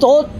2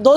2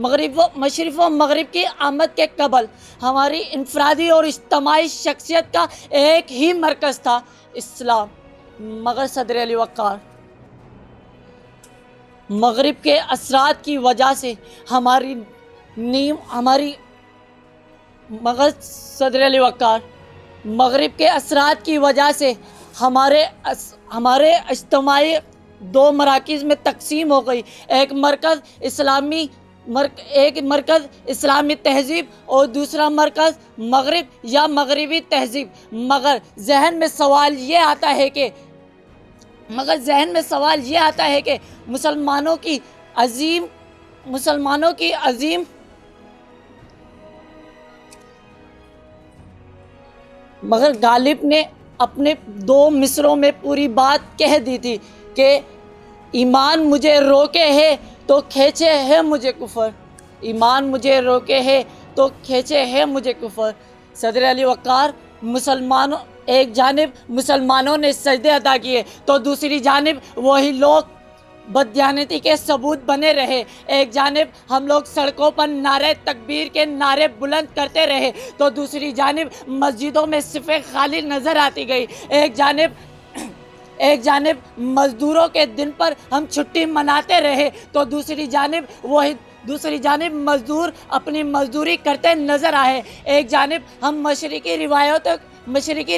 مشرق و مغرب کی آمد کے قبل ہماری انفرادی اور اجتماعی شخصیت کا ایک ہی مرکز تھا، اسلام، مگر صدر علی وقار مغرب کے اثرات کی وجہ سے مگر صدر علی وقار مغرب کے اثرات کی وجہ سے ہمارے اجتماعی دو مراکز میں تقسیم ہو گئی، ایک مرکز اسلامی تہذیب اور دوسرا مرکز مغرب یا مغربی تہذیب۔ مگر ذہن میں سوال یہ آتا ہے کہ مسلمانوں کی عظیم مگر غالب نے اپنے 2 مصروں میں پوری بات کہہ دی تھی کہ ایمان مجھے روکے ہے تو کھینچے ہے مجھے کفر، ایمان مجھے روکے ہے تو کھینچے ہے مجھے کفر۔ صدر علی وقار ایک جانب مسلمانوں نے سجدے ادا کیے تو دوسری جانب وہی لوگ بددیانتی کے ثبوت بنے رہے، ایک جانب ہم لوگ سڑکوں پر نعرہ تکبیر کے نعرے بلند کرتے رہے تو دوسری جانب مسجدوں میں صفیں خالی نظر آتی گئی، ایک جانب مزدوروں کے دن پر ہم چھٹی مناتے رہے تو دوسری جانب مزدور اپنی مزدوری کرتے نظر آئے، ایک جانب ہم مشرقی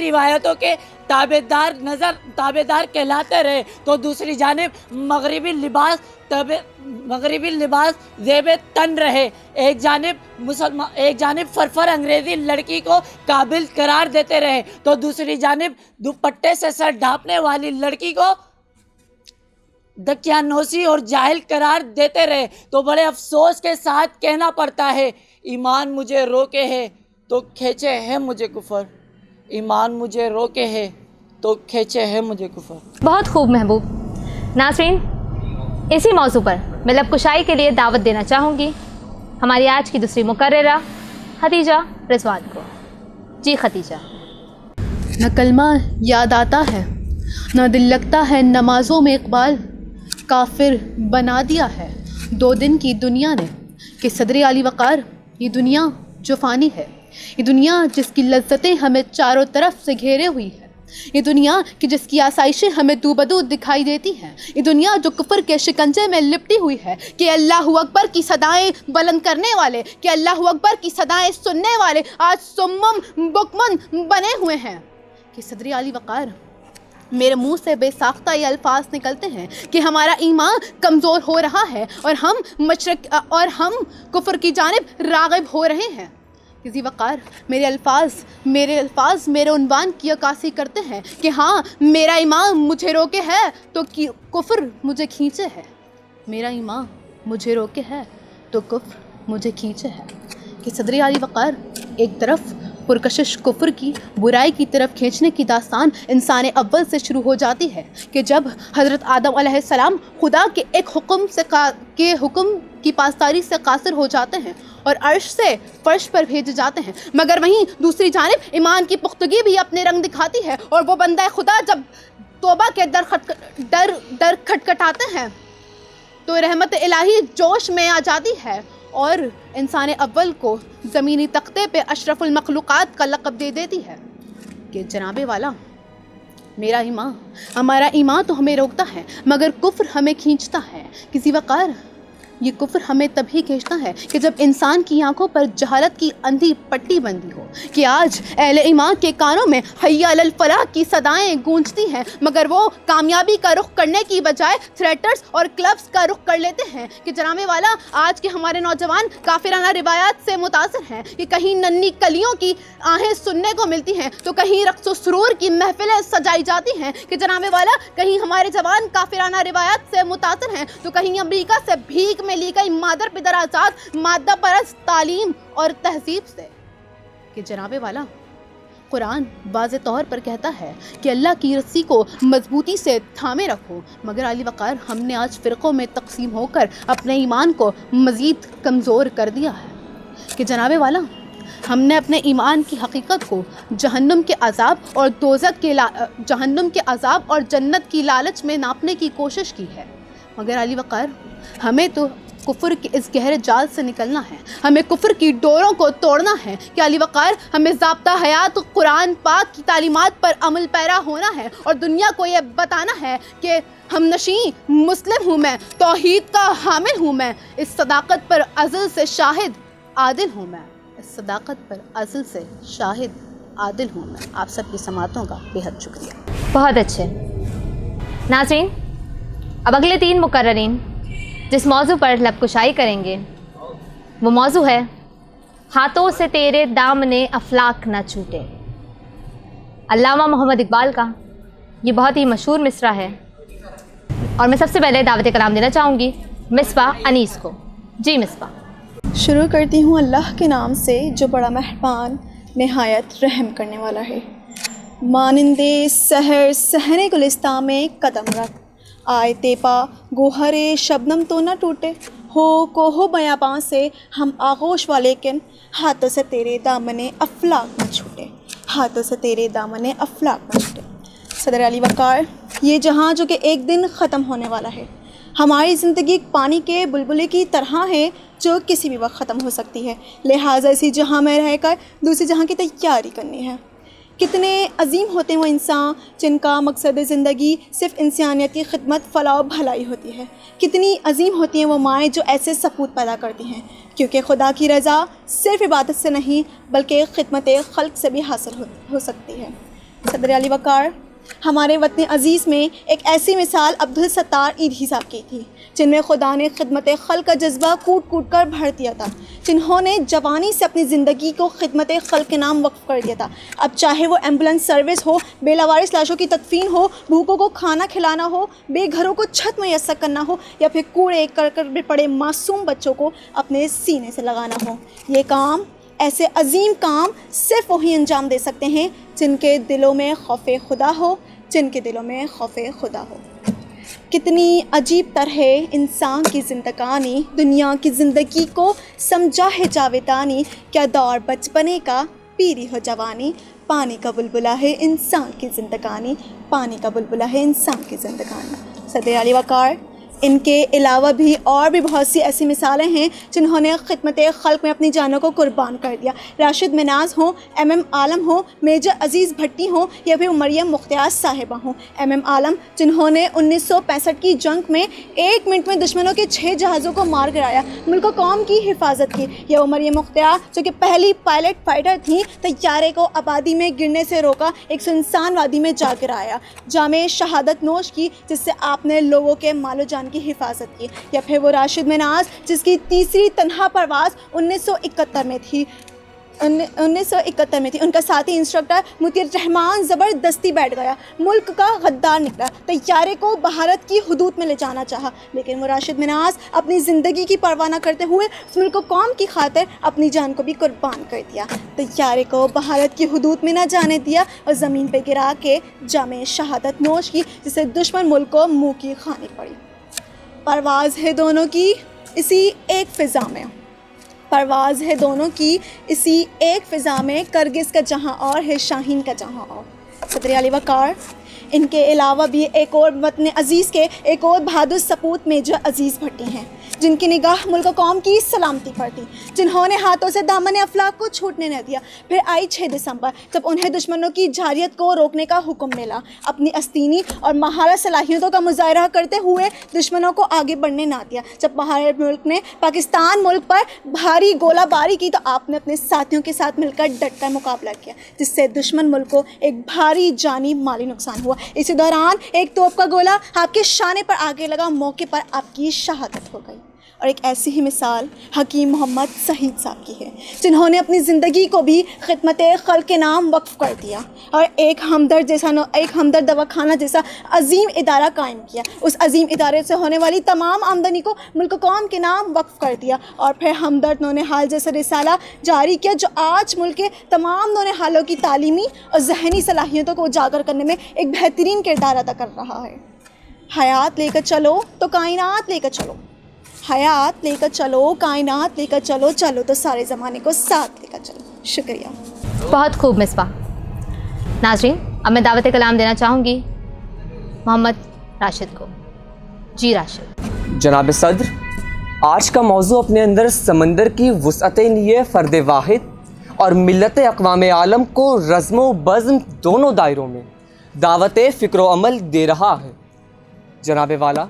روایتوں کے تابعدار کہلاتے رہے تو دوسری جانب مغربی لباس زیب تن رہے، ایک جانب فرفر انگریزی لڑکی کو قابل قرار دیتے رہے تو دوسری جانب دوپٹے سے سر ڈھانپنے والی لڑکی کو دقیانوسی اور جاہل قرار دیتے رہے۔ تو بڑے افسوس کے ساتھ کہنا پڑتا ہے، ایمان مجھے روکے ہے تو کھینچے ہے مجھے کفر، ایمان مجھے روکے ہے تو کھینچے ہے مجھے کفر۔ بہت خوب محبوب۔ ناظرین، اسی موضوع پر میں لب کشائی کے لیے دعوت دینا چاہوں گی ہماری آج کی دوسری مقررہ خدیجہ رضوان کو۔ جی خدیجہ۔ نہ کلمہ یاد آتا ہے، نہ دل لگتا ہے نمازوں میں اقبال، کافر بنا دیا ہے 2 دن کی دنیا نے کہ صدر علی وقار یہ دنیا جو فانی ہے، یہ دنیا جس کی لذتیں ہمیں چاروں طرف سے گھیرے ہوئی ہے، یہ دنیا کہ جس کی آسائشیں ہمیں دو بدو دکھائی دیتی ہیں، یہ دنیا جو کفر کے شکنجے میں لپٹی ہوئی ہے کہ اللہ اکبر کی صدائیں بلند کرنے والے، کہ اللہ اکبر کی صدائیں سننے والے آج سمم بکمن بنے ہوئے ہیں، کہ صدر علی وقار میرے منہ سے بے ساختہ یہ الفاظ نکلتے ہیں کہ ہمارا ایمان کمزور ہو رہا ہے اور ہم کفر کی جانب راغب ہو رہے ہیں۔ کسی وقار میرے الفاظ میرے عنوان کی عکاسی کرتے ہیں کہ ہاں میرا ایمان مجھے روکے ہے تو کفر مجھے کھینچے ہے، میرا ایمان مجھے روکے ہے تو کفر مجھے کھینچے ہے۔ کہ صدر علی وقار ایک طرف پرکشش کفر کی برائی کی طرف کھینچنے کی داستان انسان اول سے شروع ہو جاتی ہے کہ جب حضرت آدم علیہ السلام خدا کے ایک حکم کی پاسداری سے قاصر ہو جاتے ہیں اور عرش سے فرش پر بھیجے جاتے ہیں، مگر وہیں دوسری جانب ایمان کی پختگی بھی اپنے رنگ دکھاتی ہے اور وہ بندہ خدا جب توبہ کے در کھٹکھٹاتے ہیں تو رحمت الہی جوش میں آ جاتی ہے اور انسان اول کو زمینی تختے پہ اشرف المخلوقات کا لقب دے دیتی ہے کہ جناب والا ہمارا ایمان تو ہمیں روکتا ہے مگر کفر ہمیں کھینچتا ہے۔ کسی وقار یہ کفر ہمیں تبھی کھینچتا ہے کہ جب انسان کی آنکھوں پر جہالت کی اندھی پٹی بندی ہو، کہ آج اہل ایمان کے کانوں میں حی علی الفلاح کی صدائیں گونجتی ہیں مگر وہ کامیابی کا رخ کرنے کی بجائے تھیٹرز اور کلبز کا رخ کر لیتے ہیں کہ جناب والا آج کے ہمارے نوجوان کافرانہ روایات سے متاثر ہیں کہ کہیں ننھی کلیوں کی آہیں سننے کو ملتی ہیں تو کہیں رقص و سرور کی محفلیں سجائی جاتی ہیں کہ جناب والا کہیں ہمارے جوان کافرانہ روایات سے متاثر ہیں تو کہیں امریکہ سے بھیک میں لی گئی مادر پدر آزاد مادہ پرست تعلیم اور تہذیب سے کہ جناب والا قرآن واضح طور پر کہتا ہے کہ اللہ کی رسی کو مضبوطی سے تھامے رکھو، مگر علی وقار ہم نے آج فرقوں میں تقسیم ہو کر اپنے ایمان کو مزید کمزور کر دیا ہے کہ جناب والا ہم نے اپنے ایمان کی حقیقت کو جہنم کے عذاب اور جنت کی لالچ میں ناپنے کی کوشش کی ہے، مگر علی وقار ہمیں تو کفر کے اس گہرے جال سے نکلنا ہے، ہمیں کفر کی ڈوروں کو توڑنا ہے کہ علی وقار ہمیں ضابطہ حیات قرآن پاک کی تعلیمات پر عمل پیرا ہونا ہے اور دنیا کو یہ بتانا ہے کہ ہم نشیں مسلم ہوں میں، توحید کا حامل ہوں میں، اس صداقت پر عزل سے شاہد عادل ہوں میں، اس صداقت پر عزل سے شاہد عادل ہوں میں۔ آپ سب کی سماعتوں کا بے حد شکریہ۔ بہت اچھے ناظرین، اب اگلے 3 مقررین جس موضوع پر لب کشائی کریں گے وہ موضوع ہے ہاتھوں سے تیرے دامنے افلاک نہ چھوٹے۔ علامہ محمد اقبال کا یہ بہت ہی مشہور مصرع ہے اور میں سب سے پہلے دعوت کلام دینا چاہوں گی مصباح انیس کو۔ جی مصباح۔ شروع کرتی ہوں اللہ کے نام سے جو بڑا مہربان نہایت رحم کرنے والا ہے۔ مانندے سحر صحن گلستان میں قدم رکھ، آئے تیپا گوہر شبنم تو نہ ٹوٹے، ہو کوہ بیاباں سے ہم آغوش والے کن، ہاتھوں سے تیرے دامن افلاک نہ چھوٹے، ہاتھوں سے تیرے دامن افلاک نہ چھوٹے۔ صدر علی وقار، یہ جہاں جو کہ ایک دن ختم ہونے والا ہے، ہماری زندگی پانی کے بلبلے کی طرح ہے جو کسی بھی وقت ختم ہو سکتی ہے، لہٰذا اسی جہاں میں رہ کر دوسری جہاں کی تیاری کرنی ہے۔ کتنے عظیم ہوتے ہیں وہ انسان جن کا مقصد زندگی صرف انسانیت کی خدمت، فلاح و بھلائی ہوتی ہے۔ کتنی عظیم ہوتی ہیں وہ مائیں جو ایسے سپوت پیدا کرتی ہیں، کیونکہ خدا کی رضا صرف عبادت سے نہیں بلکہ خدمت خلق سے بھی حاصل ہو سکتی ہے۔ صدر علی وقار، ہمارے وطن عزیز میں ایک ایسی مثال عبدالستار ایدھی صاحب کی تھی جن میں خدا نے خدمت خلق کا جذبہ کوٹ کوٹ کر بھر دیا تھا، جنہوں نے جوانی سے اپنی زندگی کو خدمت خلق کے نام وقف کر دیا تھا۔ اب چاہے وہ ایمبولینس سروس ہو، بے لوارث لاشوں کی تدفین ہو، بھوکوں کو کھانا کھلانا ہو، بے گھروں کو چھت میسر کرنا ہو، یا پھر کوڑے کرکٹ میں پڑے معصوم بچوں کو اپنے سینے سے لگانا ہو، یہ کام، ایسے عظیم کام صرف وہی انجام دے سکتے ہیں جن کے دلوں میں خوف خدا ہو، جن کے دلوں میں خوف خدا ہو۔ کتنی عجیب طرح انسان کی زندگانی دنیا کی زندگی کو سمجھا ہے جاویدانی، کیا دور بچپنے کا پیری ہو جوانی، پانی کا بلبلا ہے انسان کی زندگانی، پانی کا بلبلا ہے انسان کی زندگانی۔ صدر علی وقار، ان کے علاوہ بھی اور بھی بہت سی ایسی مثالیں ہیں جنہوں نے خدمت خلق میں اپنی جانوں کو قربان کر دیا۔ راشد مناز ہوں، ایم عالم ہوں، میجر عزیز بھٹی ہوں، یا پھر مریم مختار صاحبہ ہوں۔ ایم عالم جنہوں نے 1965 کی جنگ میں 1 منٹ میں دشمنوں کے 6 جہازوں کو مار گرایا، ملک و قوم کی حفاظت کی، یا وہ مریم مختار جو کہ پہلی پائلٹ فائٹر تھیں، طیارے کو آبادی میں گرنے سے روکا، ایک سنسان وادی میں جا گرایا، جامِ شہادت نوش کی جس سے آپ نے لوگوں کے مال و جان کی حفاظت کی۔ یا پھر وہ راشد مناز جس کی تیسری تنہا پرواز 1971 میں تھی، ان کا ساتھی انسٹرکٹر مطیع الرحمان زبردستی بیٹھ گیا، ملک کا غدار نکلا، طیارے کو بھارت کی حدود میں لے جانا چاہا، لیکن وہ راشد مناز اپنی زندگی کی پرواہ نہ کرتے ہوئے اس ملک و قوم کی خاطر اپنی جان کو بھی قربان کر دیا، طیارے کو بھارت کی حدود میں نہ جانے دیا اور زمین پہ گرا کے جامِ شہادت نوش کی، جسے دشمن ملک کو منہ کی کھانی پڑی۔ پرواز ہے دونوں کی اسی ایک فضا میں، پرواز ہے دونوں کی اسی ایک فضا میں، کرگس کا جہاں اور ہے شاہین کا جہاں اور۔ صدر علی وقار، ان کے علاوہ بھی ایک اور وطن عزیز کے ایک اور بہادر سپوت میجر عزیز بھٹی ہیں جن کی نگاہ ملک و قوم کی سلامتی پر تھی، جنہوں نے ہاتھوں سے دامن افلاک کو چھوٹنے نہ دیا۔ پھر آئی 6 دسمبر جب انہیں دشمنوں کی جارحیت کو روکنے کا حکم ملا، اپنی استینی اور مہارت صلاحیتوں کا مظاہرہ کرتے ہوئے دشمنوں کو آگے بڑھنے نہ دیا۔ جب باہر ملک نے پاکستان ملک پر بھاری گولہ باری کی تو آپ نے اپنے ساتھیوں کے ساتھ مل کر ڈٹ کر مقابلہ کیا، جس سے دشمن ملک کو ایک بھاری جانی مالی نقصان ہوا۔ اسی دوران ایک توپ کا گولہ آپ کے شانے پر آگے لگا، موقع پر آپ کی شہادت ہو گئی۔ اور ایک ایسی ہی مثال حکیم محمد سعید صاحب کی ہے جنہوں نے اپنی زندگی کو بھی خدمت خلق کے نام وقف کر دیا اور ایک ہمدرد دواخانہ جیسا عظیم ادارہ قائم کیا، اس عظیم ادارے سے ہونے والی تمام آمدنی کو ملک و قوم کے نام وقف کر دیا، اور پھر ہمدرد نونہال جیسا رسالہ جاری کیا جو آج ملک کے تمام نونہالوں کی تعلیمی اور ذہنی صلاحیتوں کو اجاگر کرنے میں ایک بہترین کردار ادا کر رہا ہے۔ حیات لے کر چلو تو کائنات لے کر چلو، حیات لے کر چلو کائنات لے کر چلو، چلو تو سارے زمانے کو ساتھ لے کر چلو۔ شکریہ۔ بہت خوب مصباح۔ ناظرین، اب میں دعوت کلام دینا چاہوں گی محمد راشد کو۔ جی راشد۔ جناب صدر، آج کا موضوع اپنے اندر سمندر کی وسعت نیے فرد واحد اور ملت اقوام عالم کو رزم و بزم دونوں دائروں میں دعوت فکر و عمل دے رہا ہے۔ جناب والا،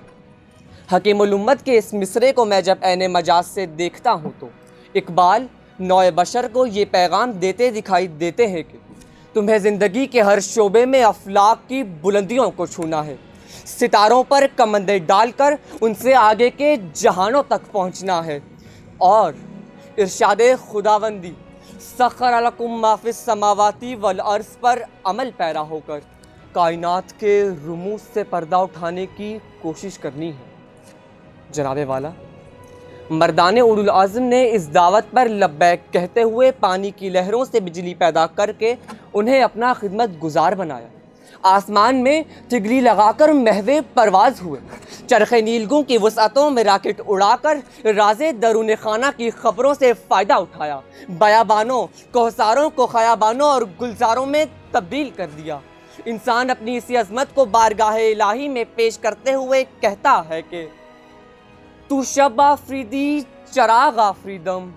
حکیم الامت کے اس مصرے کو میں جب عین مجاز سے دیکھتا ہوں تو اقبال نوع بشر کو یہ پیغام دیتے دکھائی دیتے ہیں کہ تمہیں زندگی کے ہر شعبے میں افلاک کی بلندیوں کو چھونا ہے، ستاروں پر کمندیں ڈال کر ان سے آگے کے جہانوں تک پہنچنا ہے، اور ارشاد خداوندی سخر لکم ما فی السماوات والارض پر عمل پیرا ہو کر کائنات کے رموز سے پردہ اٹھانے کی کوشش کرنی ہے۔ جناب والا، مردان اولو العزم نے اس دعوت پر لبیک کہتے ہوئے پانی کی لہروں سے بجلی پیدا کر کے انہیں اپنا خدمت گزار بنایا، آسمان میں تگلی لگا کر محو پرواز ہوئے، چرخ نیلگوں کی وسعتوں میں راکٹ اڑا کر راز درون خانہ کی خبروں سے فائدہ اٹھایا، بیابانوں، کوثاروں کو خیابانوں اور گلزاروں میں تبدیل کر دیا۔ انسان اپنی اسی عظمت کو بارگاہ الہی میں پیش کرتے ہوئے کہتا ہے کہ تو شب آفریدی چراغ آفریدم،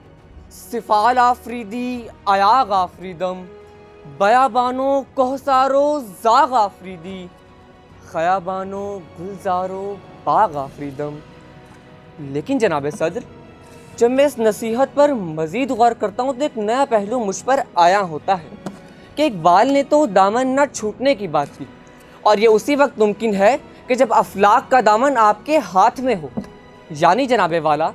سفال آفریدی عیاغ آفریدم، بیابانو کوثارو زاغ آفریدی، خیابانو گلزارو باغ آفریدم۔ لیکن جناب صدر، جب میں اس نصیحت پر مزید غور کرتا ہوں تو ایک نیا پہلو مجھ پر آیا ہوتا ہے کہ اقبال نے تو دامن نہ چھوٹنے کی بات کی، اور یہ اسی وقت ممکن ہے کہ جب افلاک کا دامن آپ کے ہاتھ میں ہو۔ یعنی جناب والا،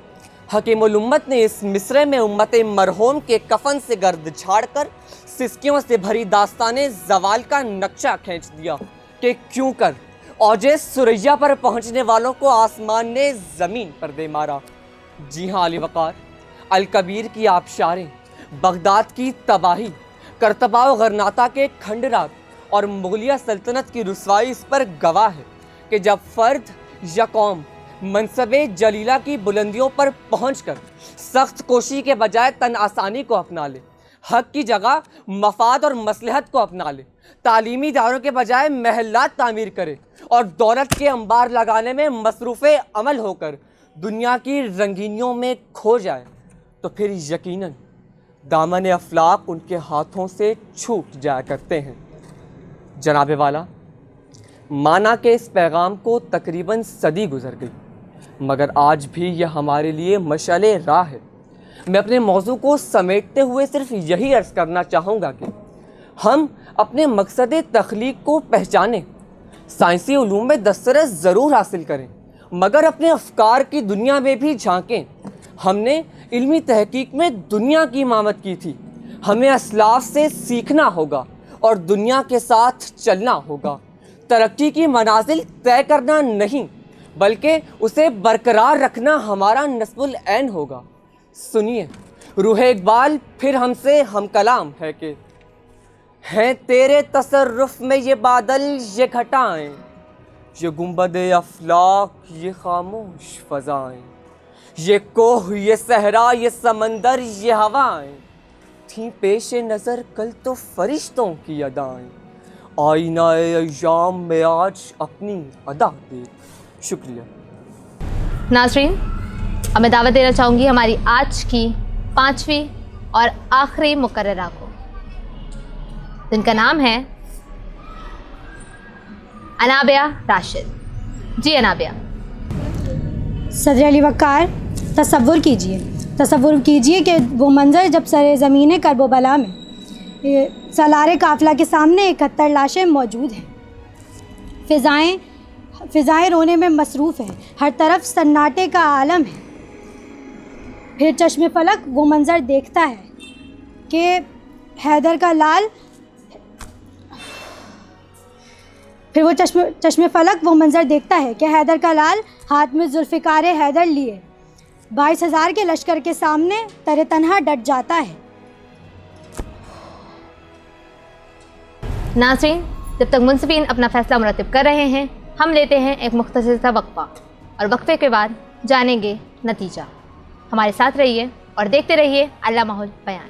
حکیم الامت نے اس مصرے میں امت مرحوم کے کفن سے گرد جھاڑ کر سسکیوں سے بھری داستان زوال کا نقشہ کھینچ دیا کہ کیوں کر اوج ثریا پر پہنچنے والوں کو آسمان نے زمین پر دے مارا۔ جی ہاں علی وقار، الکبیر کی آبشاریں، بغداد کی تباہی، کرتبہ و غرناطہ کے کھنڈرات اور مغلیہ سلطنت کی رسوائی اس پر گواہ ہے کہ جب فرد یا قوم منصب جلیلہ کی بلندیوں پر پہنچ کر سخت کوشی کے بجائے تن آسانی کو اپنا لے، حق کی جگہ مفاد اور مصلحت کو اپنا لے، تعلیمی اداروں کے بجائے محلات تعمیر کرے اور دولت کے انبار لگانے میں مصروف عمل ہو کر دنیا کی رنگینیوں میں کھو جائے، تو پھر یقیناً دامن افلاک ان کے ہاتھوں سے چھوٹ جایا کرتے ہیں۔ جناب والا، مانا کہ اس پیغام کو تقریباً صدی گزر گئی، مگر آج بھی یہ ہمارے لیے مشعل راہ ہے۔ میں اپنے موضوع کو سمیٹتے ہوئے صرف یہی عرض کرنا چاہوں گا کہ ہم اپنے مقصد تخلیق کو پہچانیں، سائنسی علوم میں دسترس ضرور حاصل کریں، مگر اپنے افکار کی دنیا میں بھی جھانکیں۔ ہم نے علمی تحقیق میں دنیا کی امامت کی تھی، ہمیں اسلاف سے سیکھنا ہوگا اور دنیا کے ساتھ چلنا ہوگا۔ ترقی کی منازل طے کرنا نہیں بلکہ اسے برقرار رکھنا ہمارا نصب العین ہوگا۔ سنیے، روح اقبال پھر ہم سے ہم کلام ہے کہ ہیں تیرے تصرف میں یہ بادل، یہ گھٹائیں، یہ گنبد افلاک، یہ خاموش فضائیں، یہ کوہ، یہ صحرا، یہ سمندر، یہ ہوائیں، تھیں پیش نظر کل تو فرشتوں کی ادائیں، آئینہ ایام میں آج اپنی ادا دیکھ۔ شکریہ۔ ناظرین، اب میں دعوت دینا چاہوں گی ہماری آج کی 5ویں اور آخری مقررہ کو، جن کا نام ہے انابیہ راشد۔ جی انابیہ۔ صدر علی وقار، تصور کیجئے کہ وہ منظر جب سر زمین کرب و بلا میں سالار قافلہ کے سامنے 71 لاشیں موجود ہیں، فضائیں رونے میں مصروف ہیں، ہر طرف سناٹے کا عالم ہے۔ پھر چشم فلک وہ منظر دیکھتا ہے کہ حیدر کا لال ہاتھ میں ذوالفقار حیدر لیے 22,000 کے لشکر کے سامنے تر تنہا ڈٹ جاتا ہے۔ ناظرین، جب تک منصفین اپنا فیصلہ مرتب کر رہے ہیں، ہم لیتے ہیں ایک مختصر سا وقفہ، اور وقفے کے بعد جانیں گے نتیجہ۔ ہمارے ساتھ رہیے اور دیکھتے رہیے علامہ البیان۔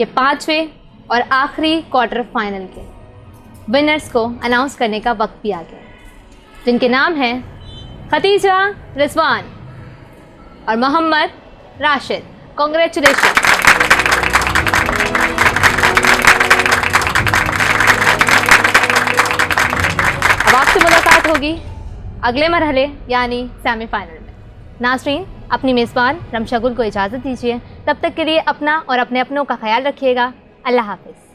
کہ 5ویں اور آخری کوارٹر فائنل کے ونرز کو اناؤنس کرنے کا وقت بھی آ گیا، جن کے نام ہیں ختیجہ رضوان اور محمد راشد۔ کانگریچولیشن۔ اب آپ سے ملاقات ہوگی اگلے مرحلے یعنی سیمی فائنل میں۔ ناظرین، اپنی میزبان رمشا گل کو اجازت دیجیے، تب تک کے لیے اپنا اور اپنے اپنوں کا خیال رکھیے گا۔ اللہ حافظ۔